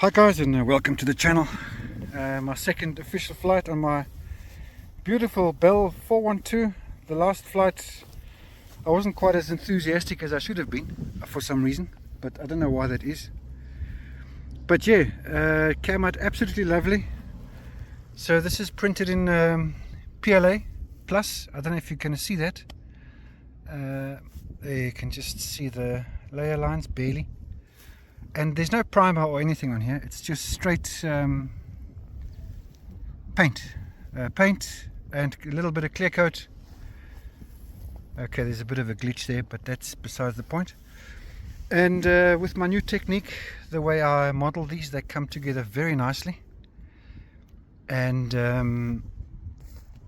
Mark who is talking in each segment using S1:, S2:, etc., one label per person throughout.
S1: Hi guys, and welcome to the channel. My second official flight on my beautiful Bell 412. The last flight I wasn't quite as enthusiastic as I should have been for some reason, but I don't know why that is. But yeah, it came out absolutely lovely. So this is printed in PLA plus. I don't know if you can see that. There you can just see the layer lines barely. And there's no primer or anything on here, it's just straight paint and a little bit of clear coat. Okay, there's a bit of a glitch there, but that's besides the point. And with my new technique, the way I model these, they come together very nicely. And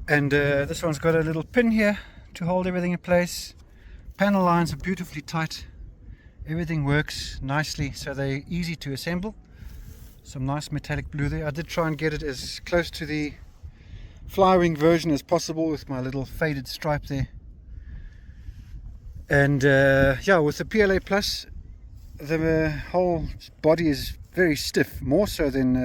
S1: this one's got a little pin here to hold everything in place. Panel lines are beautifully tight. Everything works nicely, so they're easy to assemble. Some nice metallic blue there. I did try and get it as close to the Flywing version as possible with my little faded stripe there. And yeah, with the PLA Plus, the whole body is very stiff, more so than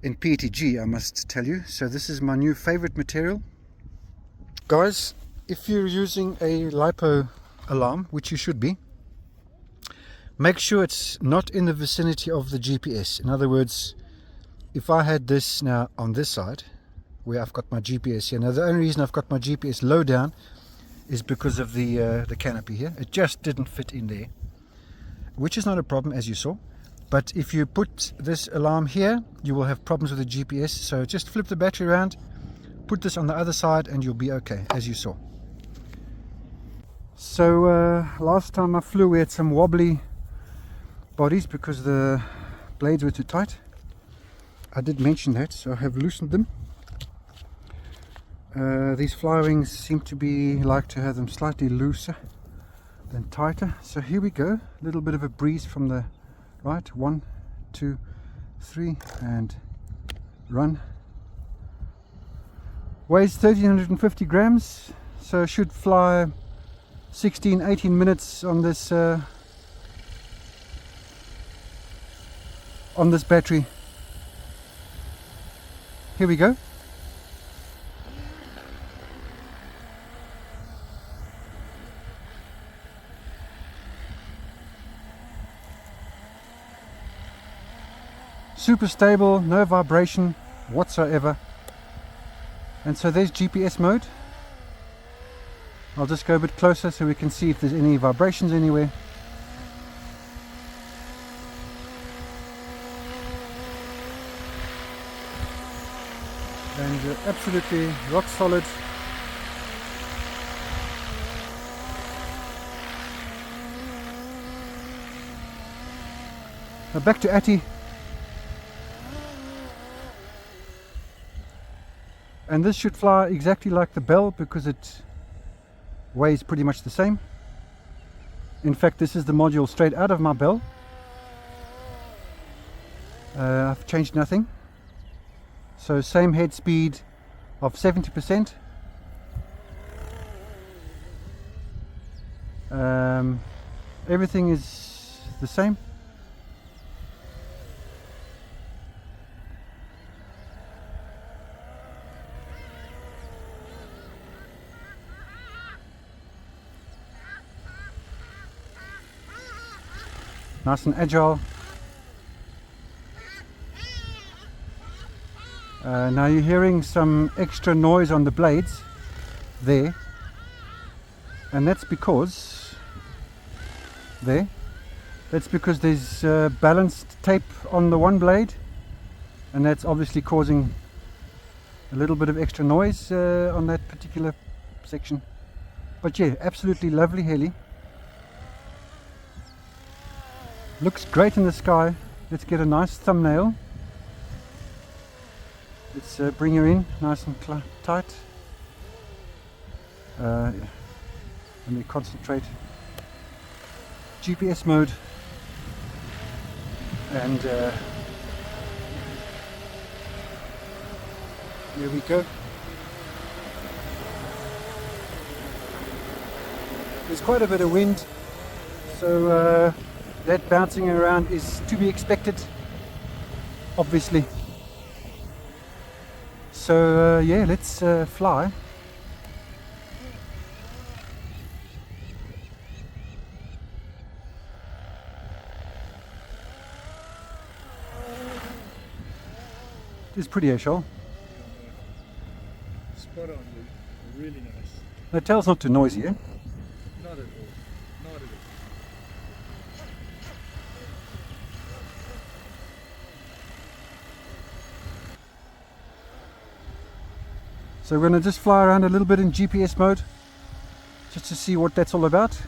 S1: in PETG, I must tell you. So this is my new favorite material. Guys, if you're using a LiPo alarm, which you should be, make sure it's not in the vicinity of the GPS. In other words, if I had this now on this side where I've got my GPS here, now the only reason I've got my GPS low down is because of the canopy here. It just didn't fit in there, which is not a problem, as you saw. But if you put this alarm here, you will have problems with the GPS. So just flip the battery around, put this on the other side, and you'll be okay, as you saw. So last time I flew, we had some wobbly bodies because the blades were too tight. I did mention that, so I have loosened them. These Flywings seem to like to have them slightly looser than tighter. So here we go, a little bit of a breeze from the right. 1, 2, 3, and run. Weighs 1350 grams, so should fly 16-18 minutes on this battery. Here we go. Super stable, no vibration whatsoever. And so there's GPS mode. I'll just go a bit closer so we can see if there's any vibrations anywhere. And absolutely rock solid. Now back to Atty. And this should fly exactly like the Bell because it weighs pretty much the same. In fact, this is the module straight out of my Bell. I've changed nothing. So same head speed of 70%. Everything is the same. Nice and agile. Now you're hearing some extra noise on the blades there, and that's because there's balanced tape on the one blade, and that's obviously causing a little bit of extra noise on that particular section. But yeah, absolutely lovely heli. Looks great in the sky. Let's get a nice thumbnail. Let's bring her in nice and tight. Let me concentrate. GPS mode. And here we go. There's quite a bit of wind, so That bouncing around is to be expected, obviously. So yeah, let's fly. It's pretty, Ashol.
S2: Spot on, Luke. Really nice.
S1: The tail's not too noisy, eh?
S2: Not at all. Not at all.
S1: So we're going to just fly around a little bit in GPS mode, just to see what that's all about.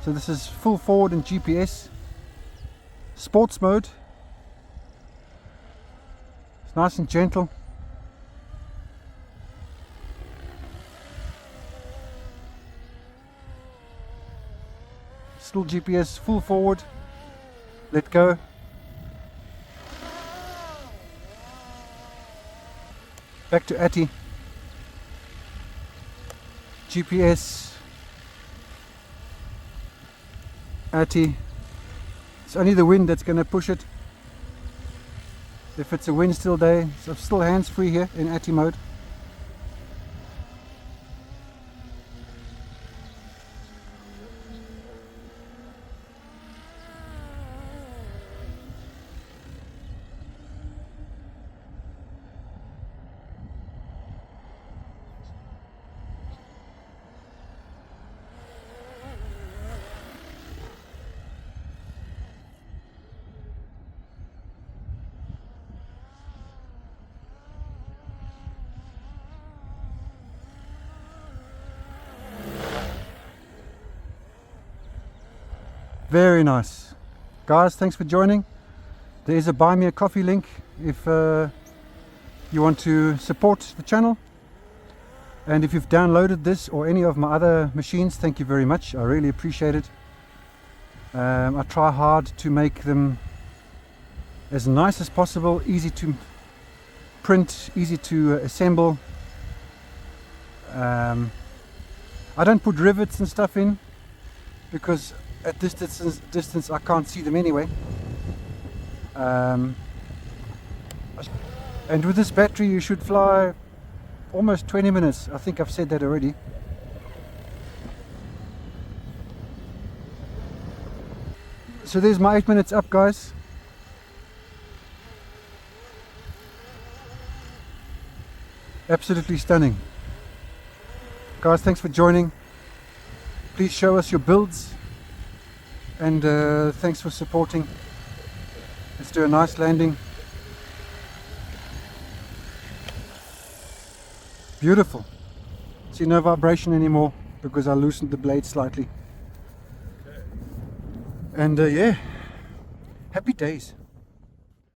S1: So this is full forward in GPS, sports mode. It's nice and gentle. Still GPS, full forward, let go. Back to Ati. GPS. Ati. It's only the wind that's going to push it. If it's a wind still day, so I'm still hands free here in Ati mode. Very nice. Guys, thanks for joining. There is a buy me a coffee link if you want to support the channel. And if you've downloaded this or any of my other machines, thank you very much. I really appreciate it. I try hard to make them as nice as possible, easy to print, easy to assemble. I don't put rivets and stuff in because at this distance I can't see them anyway. And with this battery you should fly almost 20 minutes. I think I've said that already. So there's my 8 minutes up, guys. Absolutely stunning. Guys, thanks for joining. Please show us your builds. And thanks for supporting. Let's do a nice landing. Beautiful. See, no vibration anymore because I loosened the blade slightly. And yeah, happy days.